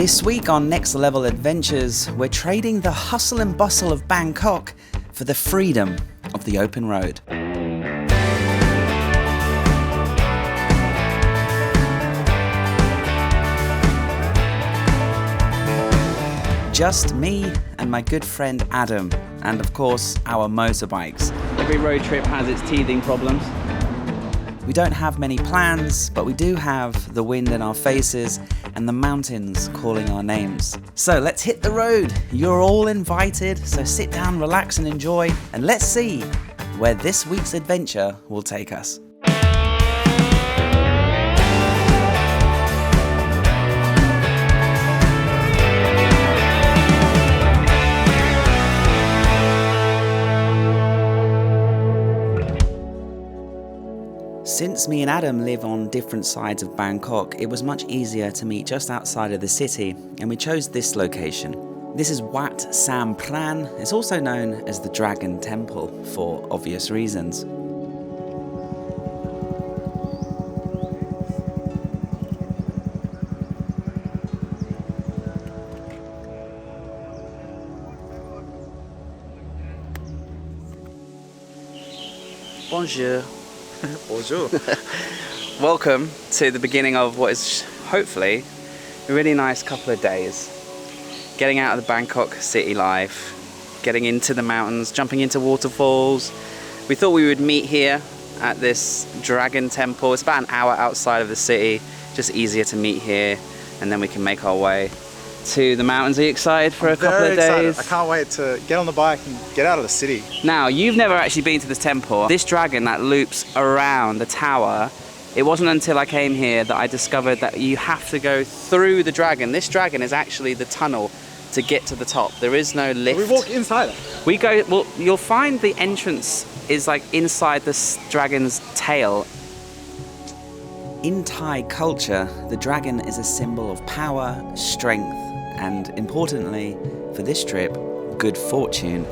This week on Next Level Adventures, we're trading the hustle and bustle of Bangkok for the freedom of the open road. Just me and my good friend Adam, and of course our motorbikes. Every road trip has its teething problems. We don't have many plans, but we do have the wind in our faces and the mountains calling our names. So let's hit the road. You're all invited, so sit down, relax and enjoy, and let's see where this week's adventure will take us. Since me and Adam live on different sides of Bangkok, it was much easier to meet just outside of the city, and we chose this location. This is Wat Sam Pran. It's also known as the Dragon Temple for obvious reasons. Bonjour. Bonjour. Welcome to the beginning of what is hopefully a really nice couple of days. Getting out of the Bangkok city life, getting into the mountains, jumping into waterfalls. We thought we would meet here at this Dragon Temple. It's about an hour outside of the city, just easier to meet here, and then we can make our way to the mountains. Are you excited for a couple of days? I can't wait to get on the bike and get out of the city. Now, you've never actually been to this temple. This dragon that loops around the tower, it wasn't until I came here that I discovered that you have to go through the dragon. This dragon is actually the tunnel to get to the top. There is no lift. We walk inside it. We go, well, you'll find the entrance is like inside this dragon's tail. In Thai culture, the dragon is a symbol of power, strength, and importantly, for this trip, good fortune.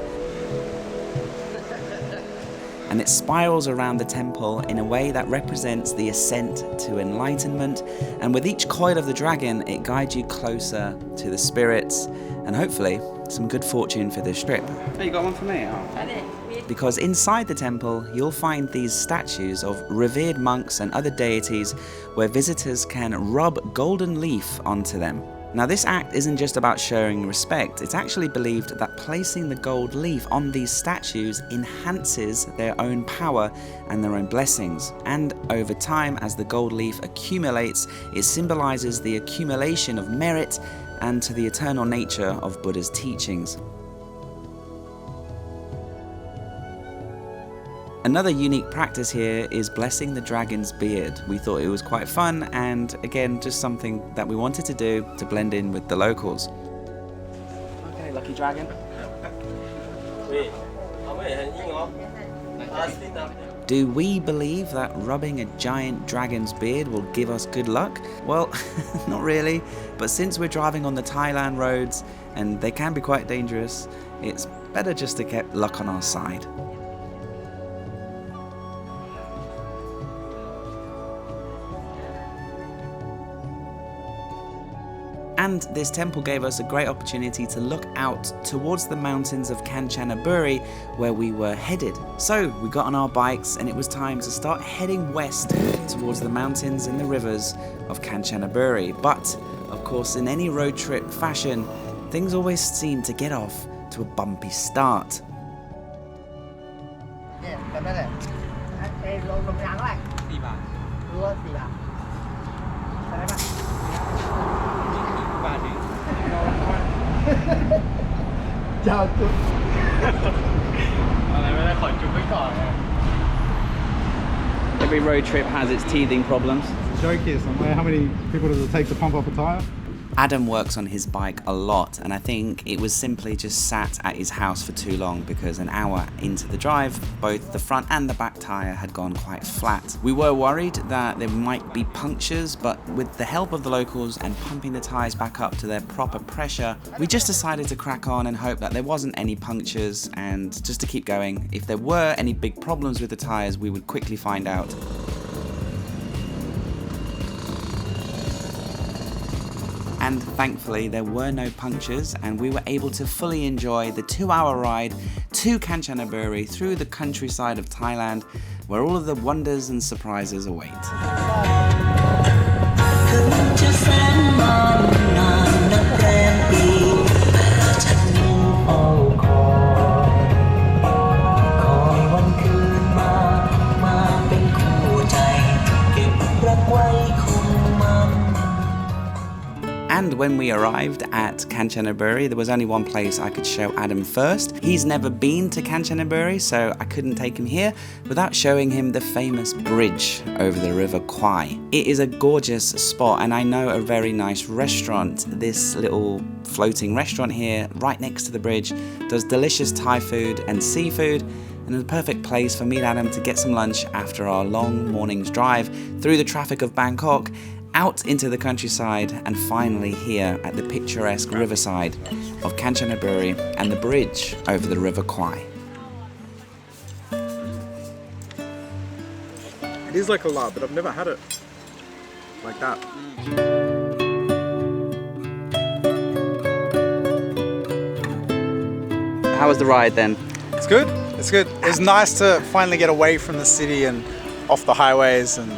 And it spirals around the temple in a way that represents the ascent to enlightenment, and with each coil of the dragon, it guides you closer to the spirits, and hopefully, some good fortune for this trip. Oh, you got one for me? Oh. Because inside the temple, you'll find these statues of revered monks and other deities where visitors can rub golden leaf onto them. Now, this act isn't just about showing respect. It's actually believed that placing the gold leaf on these statues enhances their own power and their own blessings. And over time, as the gold leaf accumulates, it symbolizes the accumulation of merit and to the eternal nature of Buddha's teachings. Another unique practice here is blessing the dragon's beard. We thought it was quite fun and again just something that we wanted to do to blend in with the locals. Okay, lucky dragon. Do we believe that rubbing a giant dragon's beard will give us good luck? Well, not really, but since we're driving on the Thailand roads and they can be quite dangerous, it's better just to get luck on our side. And this temple gave us a great opportunity to look out towards the mountains of Kanchanaburi where we were headed. So we got on our bikes and it was time to start heading west towards the mountains and the rivers of Kanchanaburi. But of course, in any road trip fashion, things always seem to get off to a bumpy start. Every road trip has its teething problems. The joke is, how many people does it take to pump up a tyre? Adam works on his bike a lot, and I think it was simply just sat at his house for too long because an hour into the drive, both the front and the back tyre had gone quite flat. We were worried that there might be punctures, but with the help of the locals and pumping the tyres back up to their proper pressure, we just decided to crack on and hope that there wasn't any punctures and just to keep going. If there were any big problems with the tyres, we would quickly find out. and thankfully there were no punctures and we were able to fully enjoy the 2-hour ride to Kanchanaburi through the countryside of Thailand, where all of the wonders and surprises await. And when we arrived at Kanchanaburi, there was only one place I could show Adam first. He's never been to Kanchanaburi, so I couldn't take him here without showing him the famous bridge over the River Kwai. It is a gorgeous spot, and I know a very nice restaurant. This little floating restaurant here, right next to the bridge, does delicious Thai food and seafood, and a perfect place for me and Adam to get some lunch after our long morning's drive through the traffic of Bangkok, out into the countryside, and finally here at the picturesque riverside of Kanchanaburi and the bridge over the River Kwai. It is like a lot, but I've never had it like that. How was the ride then? It's good. It's good. It was nice to finally get away from the city and off the highways and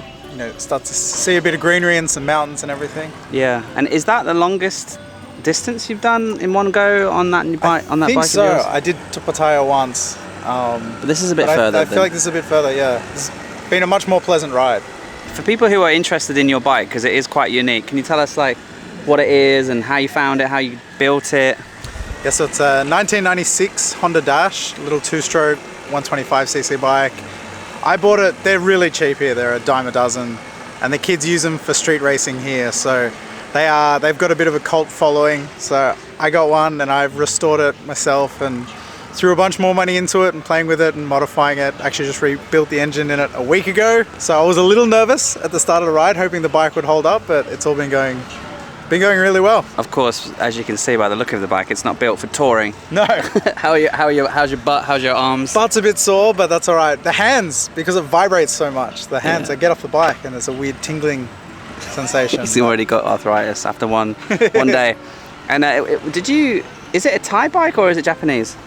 start to see a bit of greenery and some mountains and everything. Yeah, and is that the longest distance you've done in one go on that bike? I think so. I did to Pattaya once. But this is a bit further. I feel like this is a bit further. Yeah, it's been a much more pleasant ride. For people who are interested in your bike, because it is quite unique, can you tell us like what it is and how you found it, how you built it? Yeah, so it's a 1996 Honda Dash, little 2-stroke 125cc bike. I bought it, they're really cheap here, they're a dime a dozen, and the kids use them for street racing here, so they've got a bit of a cult following. So I got one and I've restored it myself and threw a bunch more money into it and playing with it and modifying it. Actually just rebuilt the engine in it a week ago, so I was a little nervous at the start of the ride, hoping the bike would hold up, but it's all been going really well. Of course, as you can see by the look of the bike, it's not built for touring. No. How's your butt? How's your arms? Butt's a bit sore, but that's all right. The hands, because it vibrates so much, the hands, I get off the bike and there's a weird tingling sensation. He's already got arthritis after one day. And is it a Thai bike or is it Japanese?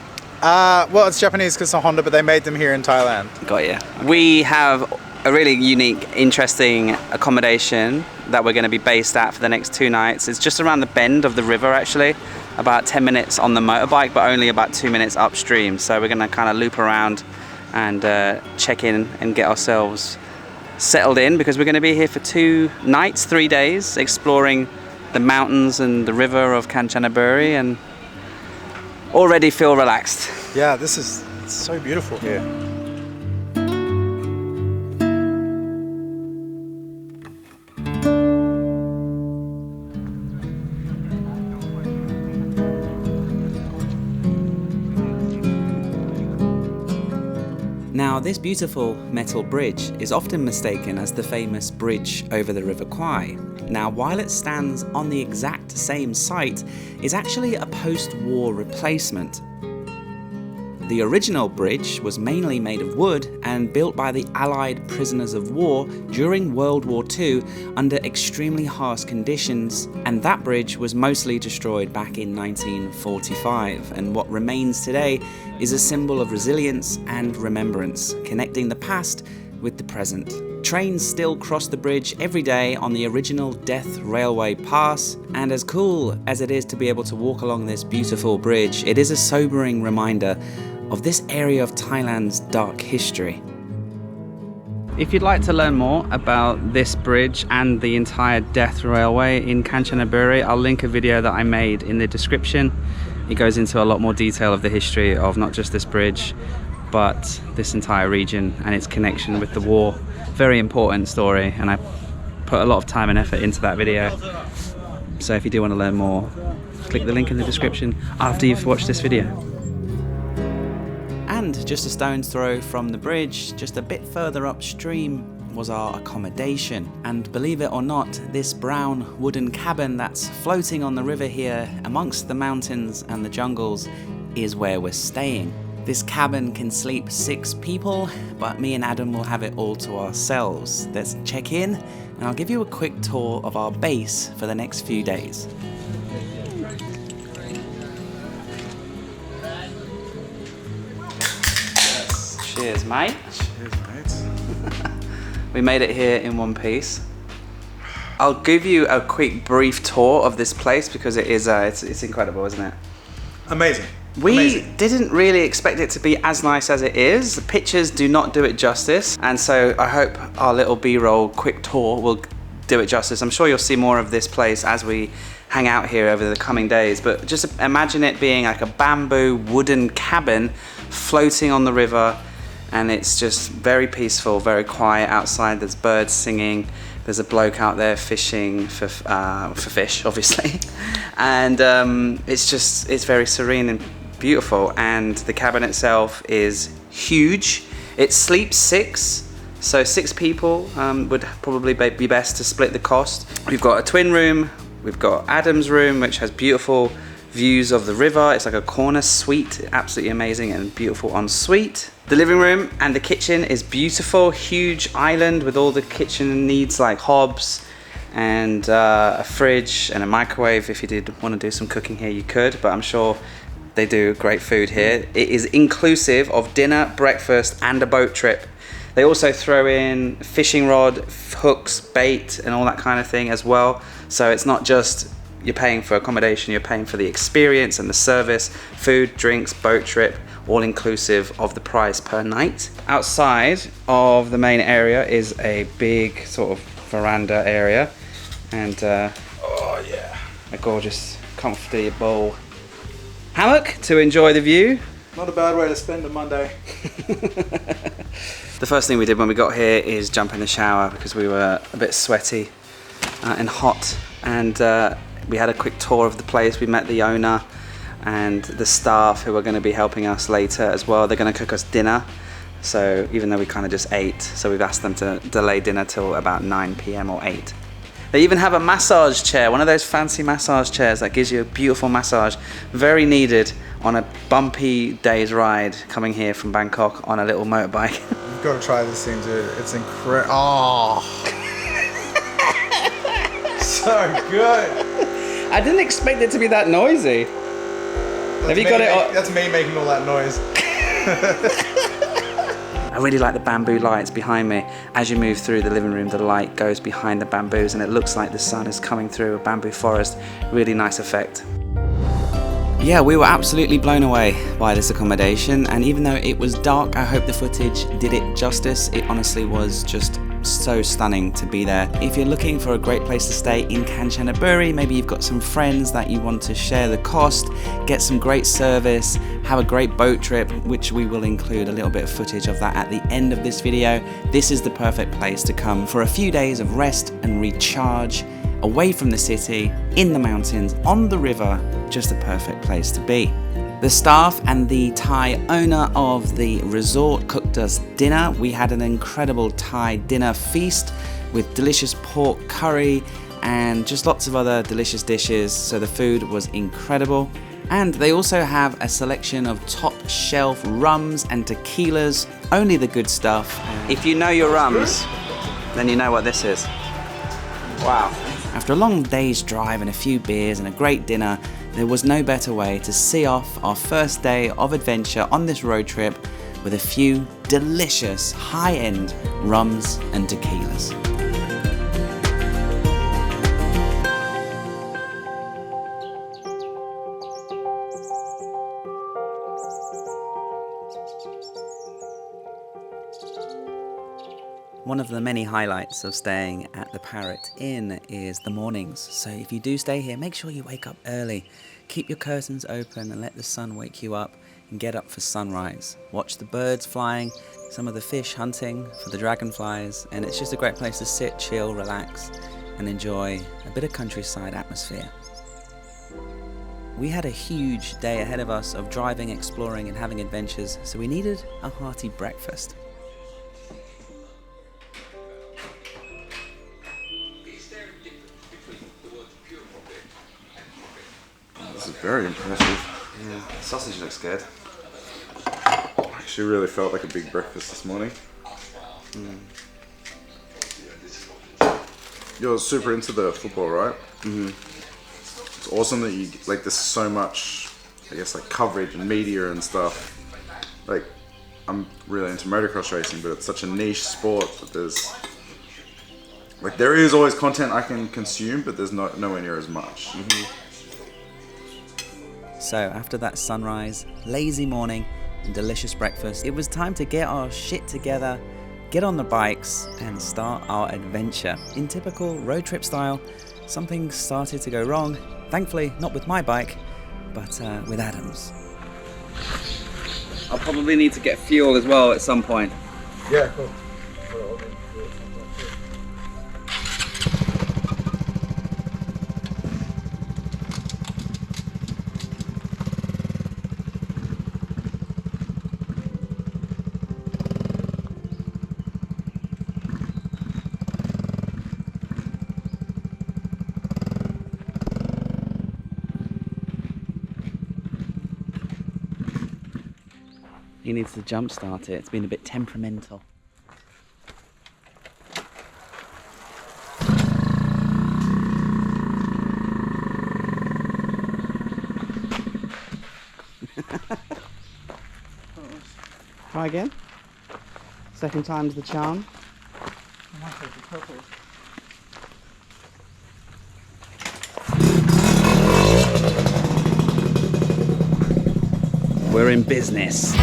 Well, it's Japanese because it's a Honda, but they made them here in Thailand. Got you. Okay. We have a really unique, interesting accommodation that we're going to be based at for the next 2 nights. It's just around the bend of the river, actually, about 10 minutes on the motorbike, but only about 2 minutes upstream. So we're going to kind of loop around and check in and get ourselves settled in, because we're going to be here for 2 nights, 3 days, exploring the mountains and the river of Kanchanaburi, and already feel relaxed. Yeah, it's so beautiful here. Now, this beautiful metal bridge is often mistaken as the famous bridge over the River Kwai. Now, while it stands on the exact same site, it's actually a post-war replacement. The original bridge was mainly made of wood and built by the Allied prisoners of war during World War II under extremely harsh conditions, and that bridge was mostly destroyed back in 1945, and what remains today is a symbol of resilience and remembrance, connecting the past with the present. Trains still cross the bridge every day on the original Death Railway Pass, and as cool as it is to be able to walk along this beautiful bridge, it is a sobering reminder of this area of Thailand's dark history. If you'd like to learn more about this bridge and the entire Death Railway in Kanchanaburi, I'll link a video that I made in the description. It goes into a lot more detail of the history of not just this bridge, but this entire region and its connection with the war. Very important story, and I put a lot of time and effort into that video. So if you do want to learn more, click the link in the description after you've watched this video. And just a stone's throw from the bridge, just a bit further upstream, was our accommodation. And believe it or not, this brown wooden cabin that's floating on the river here amongst the mountains and the jungles is where we're staying. This cabin can sleep 6 people, but me and Adam will have it all to ourselves. Let's check in and I'll give you a quick tour of our base for the next few days. Cheers, mate. Cheers, mate. We made it here in one piece. I'll give you a quick brief tour of this place because it is it's incredible, isn't it? Amazing. We didn't really expect it to be as nice as it is. The pictures do not do it justice, and so I hope our little B-roll quick tour will do it justice. I'm sure you'll see more of this place as we hang out here over the coming days, but just imagine it being like a bamboo wooden cabin floating on the river, and it's just very peaceful, very quiet outside. There's birds singing. There's a bloke out there fishing for fish, obviously, and it's very serene and beautiful. And the cabin itself is huge. It sleeps 6, so 6 people would probably be best to split the cost. We've got a twin room. We've got Adam's room, which has beautiful views of the river. It's like a corner suite, absolutely amazing and beautiful ensuite. The living room and the kitchen is beautiful, huge island with all the kitchen needs like hobs and a fridge and a microwave. If you did want to do some cooking here, you could, but I'm sure they do great food here. It is inclusive of dinner, breakfast, and a boat trip. They also throw in fishing rod, hooks, bait, and all that kind of thing as well. So it's not just you're paying for accommodation, you're paying for the experience and the service, food, drinks, boat trip, all inclusive of the price per night. Outside of the main area is a big sort of veranda area and a gorgeous, comfortable hammock to enjoy the view. Not a bad way to spend a Monday. The first thing we did when we got here is jump in the shower because we were a bit sweaty and hot, and we had a quick tour of the place. We met the owner and the staff who are going to be helping us later as well. They're going to cook us dinner, so even though we kind of just ate, so we've asked them to delay dinner till about 9 p.m. or 8. They even have a massage chair, one of those fancy massage chairs that gives you a beautiful massage, very needed on a bumpy day's ride coming here from Bangkok on a little motorbike. You've got to try this thing, dude. It's incredible. Oh, so good. I didn't expect it to be that noisy. Have you got it? That's me making all that noise. I really like the bamboo lights behind me. As you move through the living room, the light goes behind the bamboos and it looks like the sun is coming through a bamboo forest. Really nice effect. Yeah, we were absolutely blown away by this accommodation, and even though it was dark, I hope the footage did it justice. It honestly was just so stunning to be there. If you're looking for a great place to stay in Kanchanaburi, maybe you've got some friends that you want to share the cost, get some great service, have a great boat trip, which we will include a little bit of footage of that at the end of this video, this is the perfect place to come for a few days of rest and recharge, away from the city, in the mountains, on the river, just the perfect place to be. The staff and the Thai owner of the resort cooked us dinner. We had an incredible Thai dinner feast with delicious pork curry and just lots of other delicious dishes, so the food was incredible. And they also have a selection of top shelf rums and tequilas, only the good stuff. If you know your rums, then you know what this is. Wow. After a long day's drive and a few beers and a great dinner, there was no better way to see off our first day of adventure on this road trip with a few delicious high-end rums and tequilas. One of the many highlights of staying at the Parrot Inn is the mornings. So if you do stay here, make sure you wake up early. Keep your curtains open and let the sun wake you up and get up for sunrise. Watch the birds flying, some of the fish hunting for the dragonflies, and it's just a great place to sit, chill, relax, and enjoy a bit of countryside atmosphere. We had a huge day ahead of us of driving, exploring, and having adventures, so we needed a hearty breakfast. This is very impressive. Yeah, sausage looks good. I actually really felt like a big breakfast this morning. You're super into the football, right? Mm-hmm. It's awesome that you, like, there's so much, I guess, like, coverage and media and stuff. Like, I'm really into motocross racing, but it's such a niche sport that there is always content I can consume, but there's nowhere near as much. So after that sunrise, lazy morning and delicious breakfast, it was time to get our shit together, get on the bikes and start our adventure. In typical road trip style, something started to go wrong. Thankfully, not with my bike, but with Adam's. I'll probably need to get fuel as well at some point. Yeah, cool. He needs to jump start it. It's been a bit temperamental. Try again. Second time's the charm. We're in business.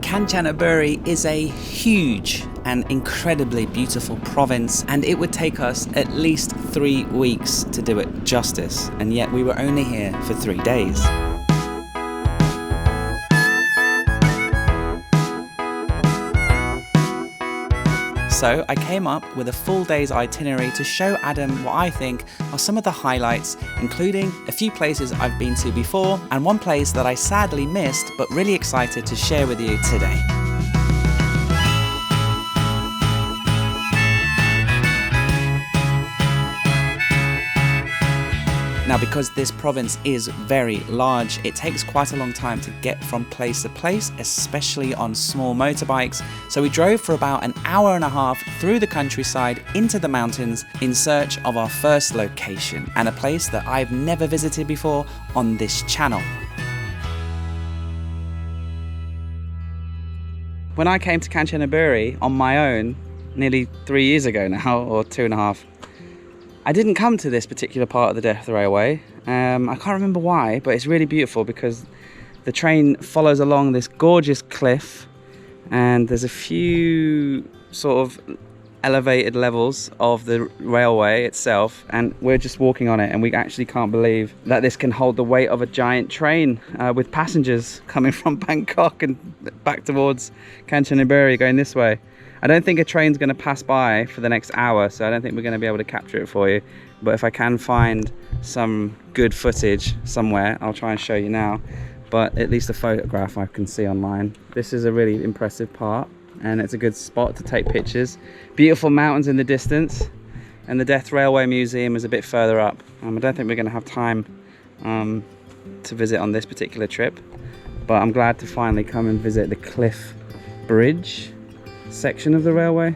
Kanchanaburi is a huge and incredibly beautiful province, and it would take us at least 3 weeks to do it justice, and yet we were only here for 3 days. So I came up with a full day's itinerary to show Adam what I think are some of the highlights, including a few places I've been to before and one place that I sadly missed but really excited to share with you today. Now, because this province is very large, it takes quite a long time to get from place to place, especially on small motorbikes. So we drove for about an hour and a half through the countryside into the mountains in search of our first location, and a place that I've never visited before on this channel. When I came to Kanchanaburi on my own, nearly 3 years ago now, or 2.5, I didn't come to this particular part of the Death Railway. I can't remember why, but it's really beautiful because the train follows along this gorgeous cliff, and there's a few sort of elevated levels of the railway itself, and we're just walking on it, and we actually can't believe that this can hold the weight of a giant train with passengers coming from Bangkok and back towards Kanchanaburi going this way. I don't think a train's going to pass by for the next hour, so I don't think we're going to be able to capture it for you. But if I can find some good footage somewhere, I'll try and show you now. But at least a photograph I can see online. This is a really impressive part, and it's a good spot to take pictures. Beautiful mountains in the distance, and the Death Railway Museum is a bit further up. I don't think we're going to have time to visit on this particular trip, but I'm glad to finally come and visit the Cliff Bridge section of the railway,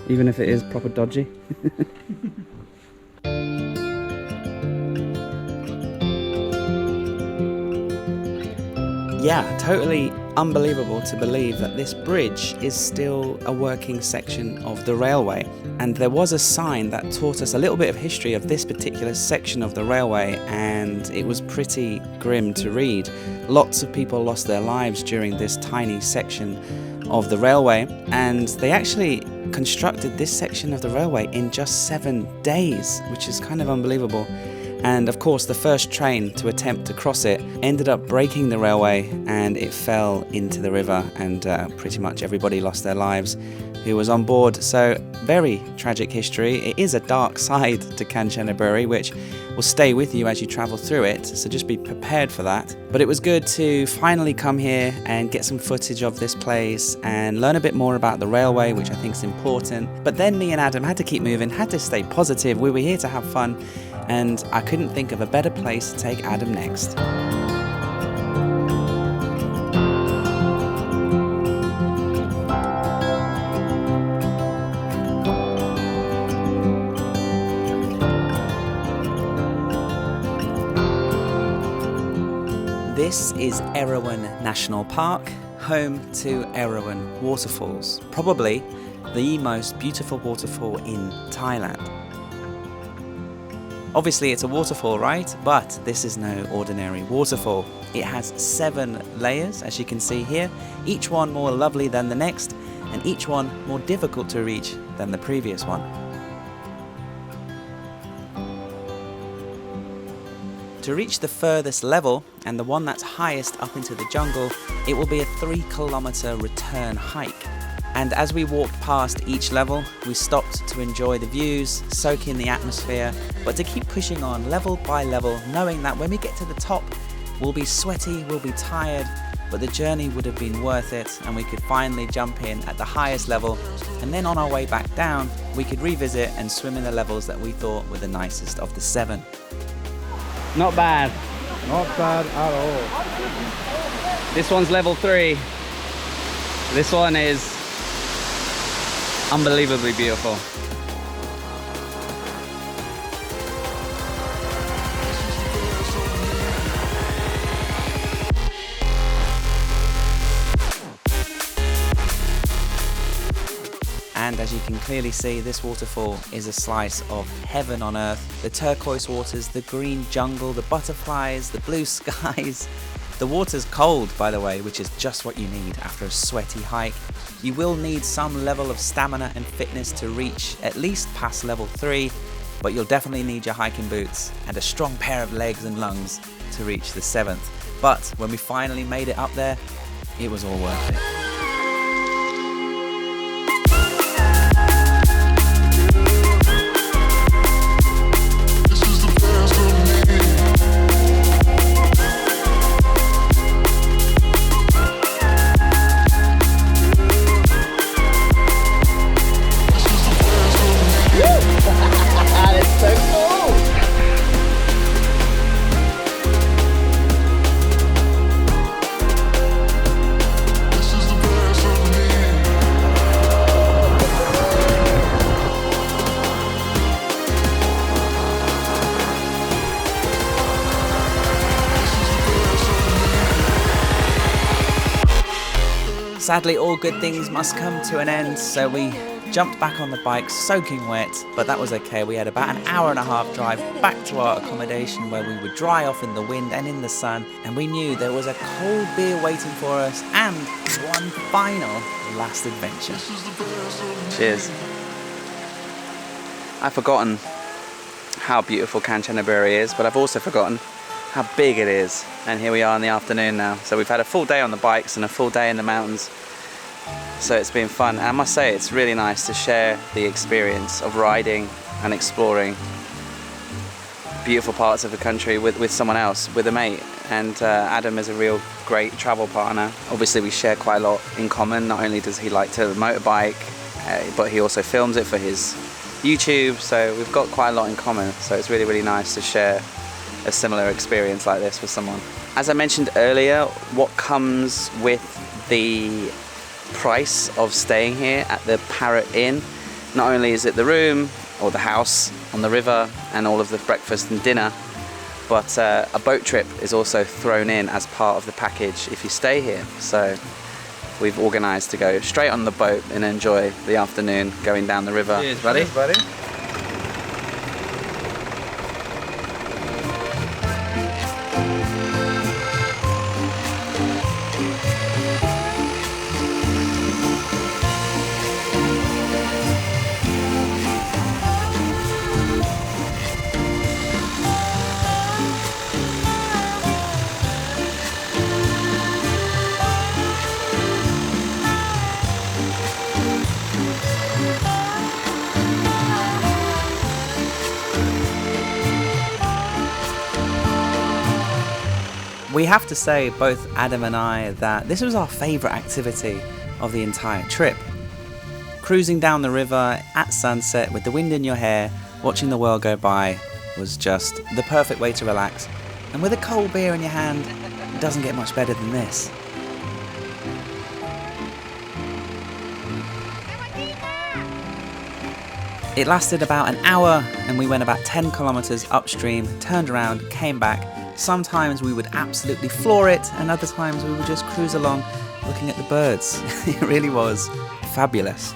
even if it is proper dodgy. Yeah, totally unbelievable to believe that this bridge is still a working section of the railway. And there was a sign that taught us a little bit of history of this particular section of the railway, and it was pretty grim to read. Lots of people lost their lives during this tiny section of the railway, and they actually constructed this section of the railway in just 7 days, which is kind of unbelievable. And of course, the first train to attempt to cross it ended up breaking the railway, and it fell into the river, and pretty much everybody lost their lives who was on board. So very tragic history. It is a dark side to Kanchanaburi, which will stay with you as you travel through it, so just be prepared for that. But it was good to finally come here and get some footage of this place and learn a bit more about the railway, which I think is important. But then me and Adam had to keep moving, had to stay positive. We were here to have fun, and I couldn't think of a better place to take Adam next. This is Erawan National Park, home to Erawan Waterfalls, probably the most beautiful waterfall in Thailand. Obviously it's a waterfall, right? But this is no ordinary waterfall. It has 7 layers, as you can see here, each one more lovely than the next, and each one more difficult to reach than the previous one. To reach the furthest level, and the one that's highest up into the jungle, it will be a 3-kilometer return hike. And as we walked past each level, we stopped to enjoy the views, soak in the atmosphere, but to keep pushing on level by level, knowing that when we get to the top, we'll be sweaty, we'll be tired, but the journey would have been worth it, and we could finally jump in at the highest level, and then on our way back down, we could revisit and swim in the levels that we thought were the nicest of the 7. Not bad. Not bad at all. This one's level 3. This one is unbelievably beautiful. And as you can clearly see, this waterfall is a slice of heaven on earth. The turquoise waters, the green jungle, the butterflies, the blue skies. The water's cold, by the way, which is just what you need after a sweaty hike. You will need some level of stamina and fitness to reach at least past level 3, but you'll definitely need your hiking boots and a strong pair of legs and lungs to reach the 7th. But when we finally made it up there, it was all worth it. Sadly, all good things must come to an end, so we jumped back on the bike soaking wet, but that was okay. We had about an hour and a half drive back to our accommodation where we would dry off in the wind and in the sun, and we knew there was a cold beer waiting for us and one final last adventure. Cheers. I've forgotten how beautiful Kanchanaburi is, but I've also forgotten how big it is. And here we are in the afternoon now. So we've had a full day on the bikes and a full day in the mountains. So it's been fun. And I must say, it's really nice to share the experience of riding and exploring beautiful parts of the country with someone else, with a mate. And Adam is a real great travel partner. Obviously we share quite a lot in common. Not only does he like to motorbike, but he also films it for his YouTube. So we've got quite a lot in common. So it's really, really nice to share a similar experience like this with someone. As I mentioned earlier, what comes with the price of staying here at the Parrot Inn, not only is it the room or the house on the river and all of the breakfast and dinner, but a boat trip is also thrown in as part of the package if you stay here. So we've organised to go straight on the boat and enjoy the afternoon going down the river. Cheers, buddy. Cheers, buddy. We have to say, both Adam and I, that this was our favourite activity of the entire trip. Cruising down the river at sunset with the wind in your hair, watching the world go by, was just the perfect way to relax. And with a cold beer in your hand, it doesn't get much better than this. It lasted about an hour, and we went about 10 kilometers upstream, turned around, came back, Sometimes we would absolutely floor it, and other times we would just cruise along looking at the birds. It really was fabulous.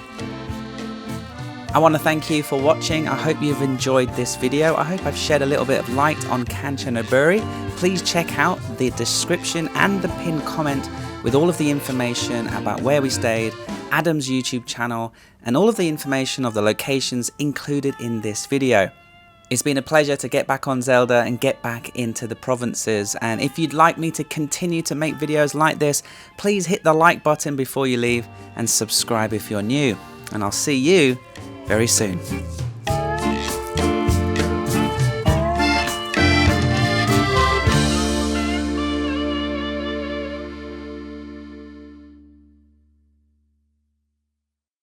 I want to thank you for watching. I hope you've enjoyed this video. I hope I've shed a little bit of light on Kanchanaburi. Please check out the description and the pinned comment with all of the information about where we stayed, Adam's YouTube channel, and all of the information of the locations included in this video. It's been a pleasure to get back on Zelda and get back into the provinces, and if you'd like me to continue to make videos like this, please hit the like button before you leave and subscribe if you're new, and I'll see you very soon.